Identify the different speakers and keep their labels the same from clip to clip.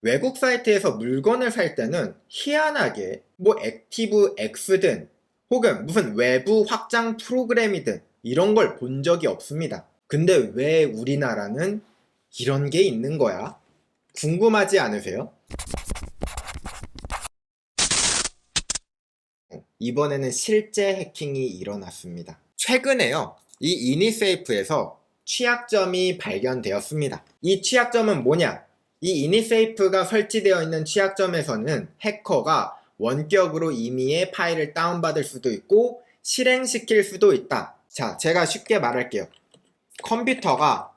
Speaker 1: 외국 사이트에서 물건을 살 때는 희한하게 뭐 액티브 X든 혹은 무슨 외부 확장 프로그램이든 이런 걸 본 적이 없습니다. 근데 왜 우리나라는 이런 게 있는 거야? 궁금하지 않으세요? 이번에는 실제 해킹이 일어났습니다. 최근에요, 이 이니세이프에서 취약점이 발견되었습니다. 이 취약점은 뭐냐? 이 이니세이프가 설치되어 있는 취약점에서는 해커가 원격으로 임의의 파일을 다운받을 수도 있고 실행시킬 수도 있다. 자, 제가 쉽게 말할게요. 컴퓨터가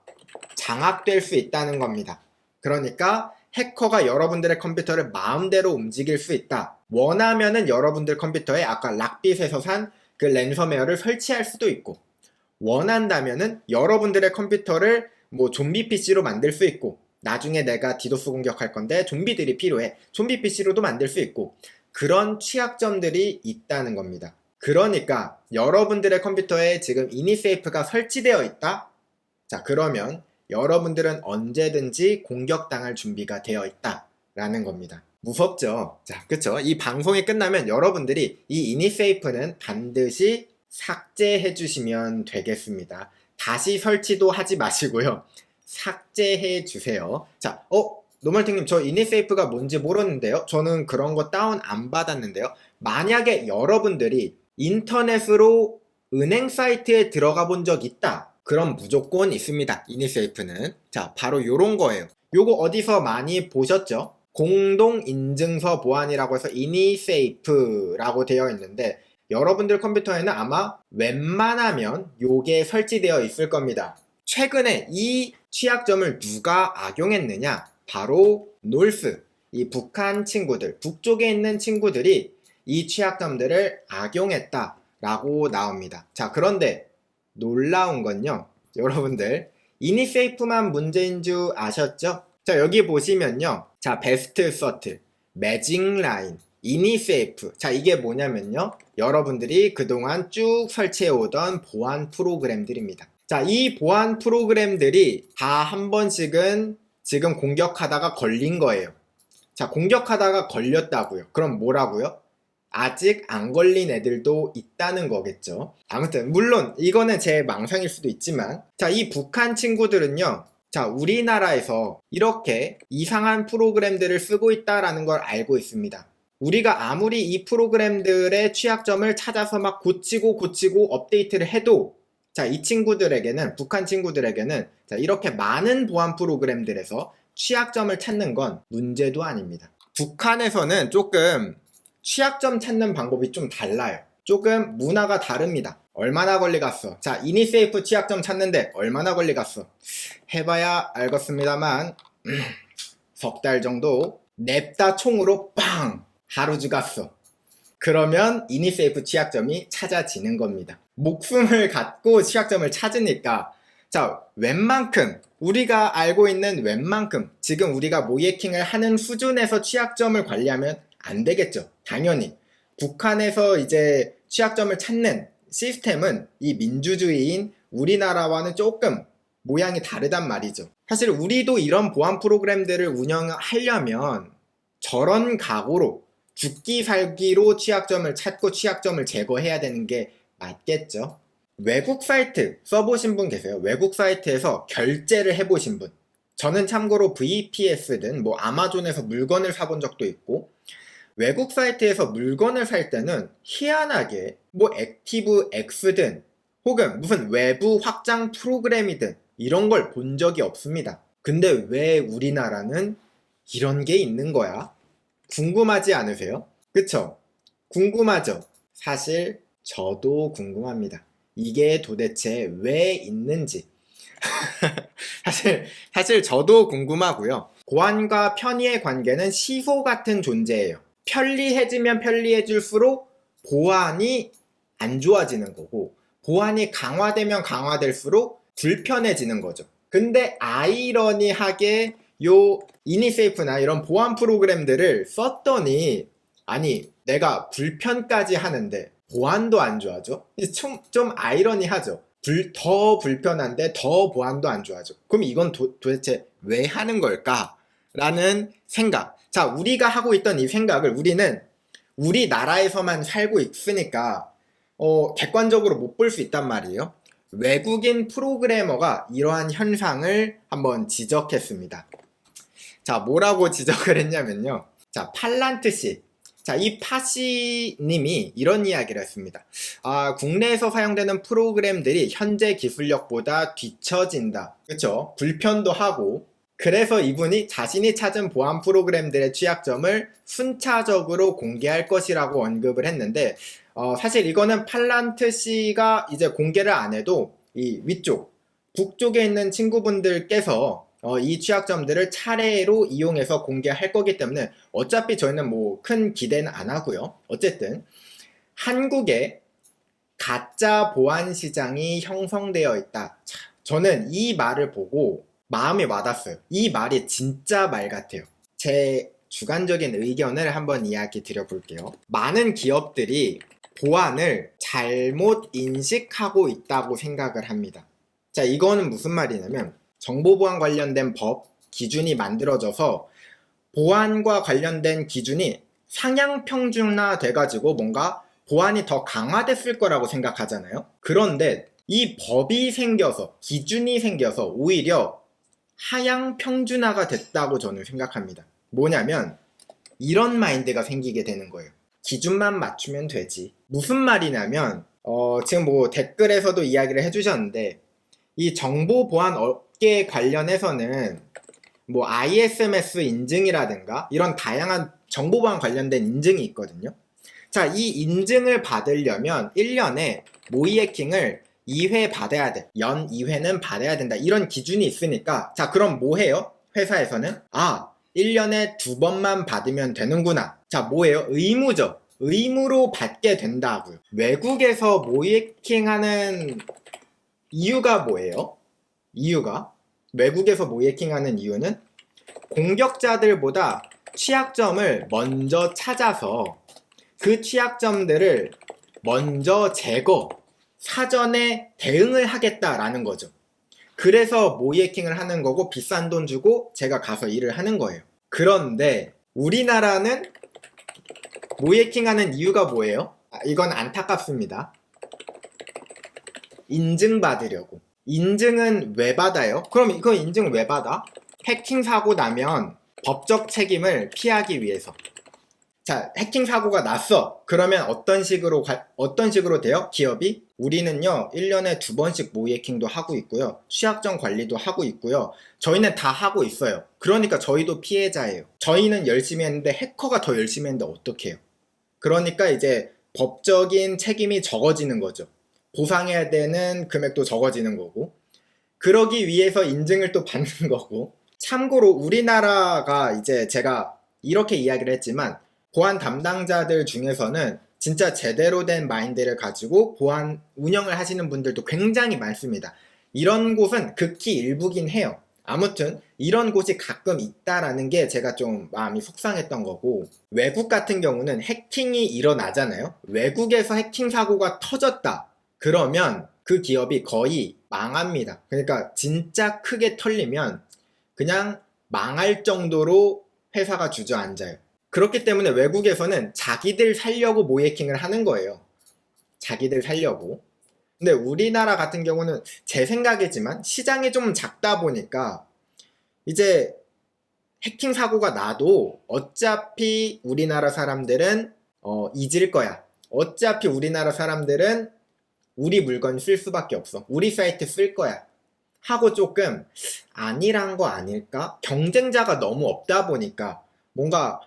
Speaker 1: 장악될 수 있다는 겁니다. 그러니까 해커가 여러분들의 컴퓨터를 마음대로 움직일 수 있다. 원하면은 여러분들 컴퓨터에 아까 락빗에서 산 그 랜섬웨어를 설치할 수도 있고, 원한다면은 여러분들의 컴퓨터를 뭐 좀비 PC로 만들 수 있고, 나중에 내가 디도스 공격할 건데 좀비들이 필요해. 좀비 PC로도 만들 수 있고, 그런 취약점들이 있다는 겁니다. 그러니까 여러분들의 컴퓨터에 지금 이니세이프가 설치되어 있다? 자, 그러면 여러분들은 언제든지 공격당할 준비가 되어 있다 라는 겁니다. 무섭죠? 자, 그쵸? 이 방송이 끝나면 여러분들이 이 이니세이프는 반드시 삭제해 주시면 되겠습니다. 다시 설치도 하지 마시고요. 삭제해 주세요. 자, 노멀팅님, 저 이니세이프가 뭔지 모르는데요? 저는 그런 거 다운 안 받았는데요? 만약에 여러분들이 인터넷으로 은행 사이트에 들어가 본 적 있다, 그럼 무조건 있습니다. 이니세이프는. 자, 바로 요런 거예요. 요거 어디서 많이 보셨죠? 공동인증서 보안이라고 해서 이니세이프라고 되어 있는데, 여러분들 컴퓨터에는 아마 웬만하면 요게 설치되어 있을 겁니다. 최근에 이 취약점을 누가 악용했느냐? 바로 놀스, 이 북한 친구들, 북쪽에 있는 친구들이 이 취약점들을 악용했다라고 나옵니다. 자, 그런데 놀라운 건요, 여러분들 이니세이프만 문제인 줄 아셨죠? 자, 여기 보시면요, 자, 베스트 서트, 매직 라인, 이니세이프. 자, 이게 뭐냐면요, 여러분들이 그동안 쭉 설치해 오던 보안 프로그램들입니다. 자, 이 보안 프로그램들이 다 한 번씩은 지금 공격하다가 걸린 거예요. 자, 공격하다가 걸렸다고요. 그럼 뭐라고요? 아직 안 걸린 애들도 있다는 거겠죠. 아무튼 물론 이거는 제 망상일 수도 있지만, 자, 이 북한 친구들은요, 자, 우리나라에서 이렇게 이상한 프로그램들을 쓰고 있다라는 걸 알고 있습니다. 우리가 아무리 이 프로그램들의 취약점을 찾아서 막 고치고 업데이트를 해도, 자, 이 친구들에게는, 북한 친구들에게는, 자, 이렇게 많은 보안 프로그램들에서 취약점을 찾는 건 문제도 아닙니다. 북한에서는 조금 취약점 찾는 방법이 좀 달라요. 조금 문화가 다릅니다. 얼마나 걸리갔어? 자, 이니세이프 취약점 찾는데 얼마나 걸리갔어? 해봐야 알겠습니다만, 석 달 정도 냅다 총으로 빵! 하루 죽었어. 그러면 이니세이프 취약점이 찾아지는 겁니다. 목숨을 갖고 취약점을 찾으니까, 자, 웬만큼, 우리가 알고 있는 웬만큼 지금 우리가 모이해킹을 하는 수준에서 취약점을 관리하면 안 되겠죠. 당연히 북한에서 이제 취약점을 찾는 시스템은 이 민주주의인 우리나라와는 조금 모양이 다르단 말이죠. 사실 우리도 이런 보안 프로그램들을 운영하려면 저런 각오로 죽기 살기로 취약점을 찾고 취약점을 제거해야 되는 게 맞겠죠. 외국 사이트 써보신 분 계세요? 외국 사이트에서 결제를 해보신 분. 저는 참고로 VPS든 뭐 아마존에서 물건을 사본 적도 있고, 외국 사이트에서 물건을 살 때는 희한하게 뭐 액티브 X든 혹은 무슨 외부 확장 프로그램이든 이런 걸 본 적이 없습니다. 근데 왜 우리나라는 이런 게 있는 거야? 궁금하지 않으세요? 그쵸? 궁금하죠? 사실 저도 궁금합니다. 이게 도대체 왜 있는지. 사실 저도 궁금하고요. 보안과 편의의 관계는 시소 같은 존재예요. 편리해지면 편리해질수록 보안이 안 좋아지는 거고, 보안이 강화되면 강화될수록 불편해지는 거죠. 근데 아이러니하게 요 이니세이프나 이런 보안 프로그램들을 썼더니, 아니, 내가 불편까지 하는데 보안도 안 좋아져? 좀 아이러니하죠. 더 불편한데 더 보안도 안 좋아져. 그럼 이건 도대체 왜 하는 걸까? 라는 생각. 자, 우리가 하고 있던 이 생각을 우리는 우리나라에서만 살고 있으니까 객관적으로 못 볼 수 있단 말이에요. 외국인 프로그래머가 이러한 현상을 한번 지적했습니다. 자, 뭐라고 지적을 했냐면요. 자, 팔란트 씨. 자, 이 파씨 님이 이런 이야기를 했습니다. 국내에서 사용되는 프로그램들이 현재 기술력보다 뒤처진다. 그쵸? 불편도 하고. 그래서 이분이 자신이 찾은 보안 프로그램들의 취약점을 순차적으로 공개할 것이라고 언급을 했는데, 사실 이거는 팔란트 씨가 이제 공개를 안 해도 이 위쪽, 북쪽에 있는 친구분들께서 이 취약점들을 차례로 이용해서 공개할 거기 때문에 어차피 저희는 뭐 큰 기대는 안 하고요. 어쨌든 한국에 가짜 보안 시장이 형성되어 있다. 자, 저는 이 말을 보고 마음이 와닿았어요. 이 말이 진짜 말 같아요. 제 주관적인 의견을 한번 이야기 드려볼게요. 많은 기업들이 보안을 잘못 인식하고 있다고 생각을 합니다. 자, 이거는 무슨 말이냐면 정보보안 관련된 법, 기준이 만들어져서 보안과 관련된 기준이 상향평준화 돼가지고 뭔가 보안이 더 강화됐을 거라고 생각하잖아요. 그런데 이 법이 생겨서, 기준이 생겨서 오히려 하향평준화가 됐다고 저는 생각합니다. 뭐냐면 이런 마인드가 생기게 되는 거예요. 기준만 맞추면 되지. 무슨 말이냐면 지금 뭐 댓글에서도 이야기를 해주셨는데 이 정보보안 업계 관련해서는 뭐 ISMS 인증이라든가 이런 다양한 정보보안 관련된 인증이 있거든요. 자, 이 인증을 받으려면 1년에 모의 해킹을 2회 받아야 돼. 연 2회는 받아야 된다. 이런 기준이 있으니까 자, 그럼 뭐 해요? 회사에서는 1년에 2번만 받으면 되는구나. 자, 뭐예요? 의무죠. 의무로 받게 된다고요. 외국에서 모의 해킹하는 이유가 뭐예요? 외국에서 모의 해킹하는 이유는 공격자들보다 취약점을 먼저 찾아서 그 취약점들을 먼저 제거, 사전에 대응을 하겠다라는 거죠. 그래서 모의 해킹을 하는 거고 비싼 돈 주고 제가 가서 일을 하는 거예요. 그런데 우리나라는 모의 해킹하는 이유가 뭐예요? 이건 안타깝습니다. 인증받으려고. 인증은 왜 받아요? 그럼 이거 인증 왜 받아? 해킹 사고 나면 법적 책임을 피하기 위해서. 자, 해킹 사고가 났어. 그러면 어떤 식으로 돼요? 기업이? 우리는요, 1년에 2번씩 모의 해킹도 하고 있고요. 취약점 관리도 하고 있고요. 저희는 다 하고 있어요. 그러니까 저희도 피해자예요. 저희는 열심히 했는데 해커가 더 열심히 했는데 어떡해요? 그러니까 이제 법적인 책임이 적어지는 거죠. 보상해야 되는 금액도 적어지는 거고. 그러기 위해서 인증을 또 받는 거고. 참고로 우리나라가 이제 제가 이렇게 이야기를 했지만 보안 담당자들 중에서는 진짜 제대로 된 마인드를 가지고 보안 운영을 하시는 분들도 굉장히 많습니다. 이런 곳은 극히 일부긴 해요. 아무튼 이런 곳이 가끔 있다라는 게 제가 좀 마음이 속상했던 거고, 외국 같은 경우는 해킹이 일어나잖아요. 외국에서 해킹 사고가 터졌다. 그러면 그 기업이 거의 망합니다. 그러니까 진짜 크게 털리면 그냥 망할 정도로 회사가 주저앉아요. 그렇기 때문에 외국에서는 자기들 살려고 모의 해킹을 하는 거예요. 자기들 살려고. 근데 우리나라 같은 경우는 제 생각이지만 시장이 좀 작다 보니까 이제 해킹 사고가 나도 어차피 우리나라 사람들은 잊을 거야. 어차피 우리나라 사람들은 우리 물건 쓸 수밖에 없어. 우리 사이트 쓸 거야. 하고 조금 아니란 거 아닐까? 경쟁자가 너무 없다 보니까 뭔가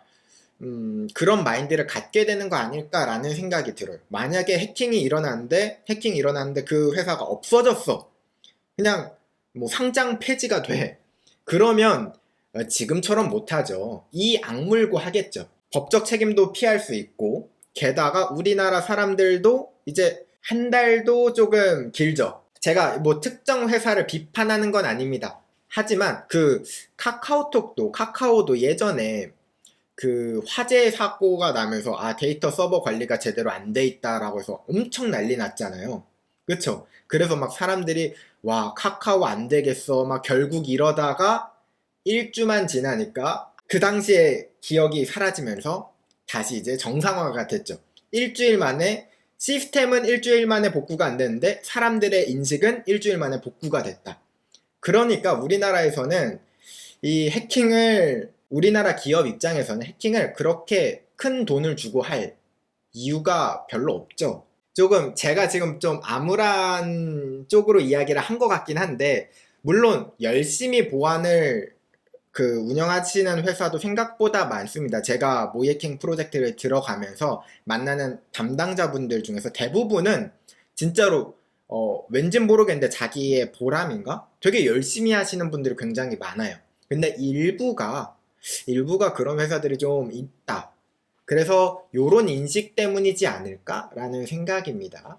Speaker 1: 그런 마인드를 갖게 되는 거 아닐까라는 생각이 들어요. 만약에 해킹이 일어났는데 그 회사가 없어졌어. 그냥 뭐 상장 폐지가 돼. 그러면 지금처럼 못하죠. 이 악물고 하겠죠. 법적 책임도 피할 수 있고, 게다가 우리나라 사람들도 이제 한 달도 조금 길죠. 제가 뭐 특정 회사를 비판하는 건 아닙니다. 하지만 그 카카오도 예전에 그 화재 사고가 나면서 데이터 서버 관리가 제대로 안 돼 있다라고 해서 엄청 난리 났잖아요. 그쵸? 그래서 막 사람들이 와, 카카오 안 되겠어 막 결국 이러다가 1주만 지나니까 그 당시에 기억이 사라지면서 다시 이제 정상화가 됐죠. 일주일 만에 시스템은 일주일 만에 복구가 안 되는데 사람들의 인식은 일주일 만에 복구가 됐다. 그러니까 우리나라에서는 이 해킹을 우리나라 기업 입장에서는 해킹을 그렇게 큰 돈을 주고 할 이유가 별로 없죠. 조금 제가 지금 좀 암울한 쪽으로 이야기를 한 것 같긴 한데 물론 열심히 보안을 운영하시는 회사도 생각보다 많습니다. 제가 모이해킹 프로젝트를 들어가면서 만나는 담당자분들 중에서 대부분은 진짜로 왠진 모르겠는데 자기의 보람인가? 되게 열심히 하시는 분들이 굉장히 많아요. 근데 일부가 그런 회사들이 좀 있다. 그래서 요런 인식 때문이지 않을까라는 생각입니다.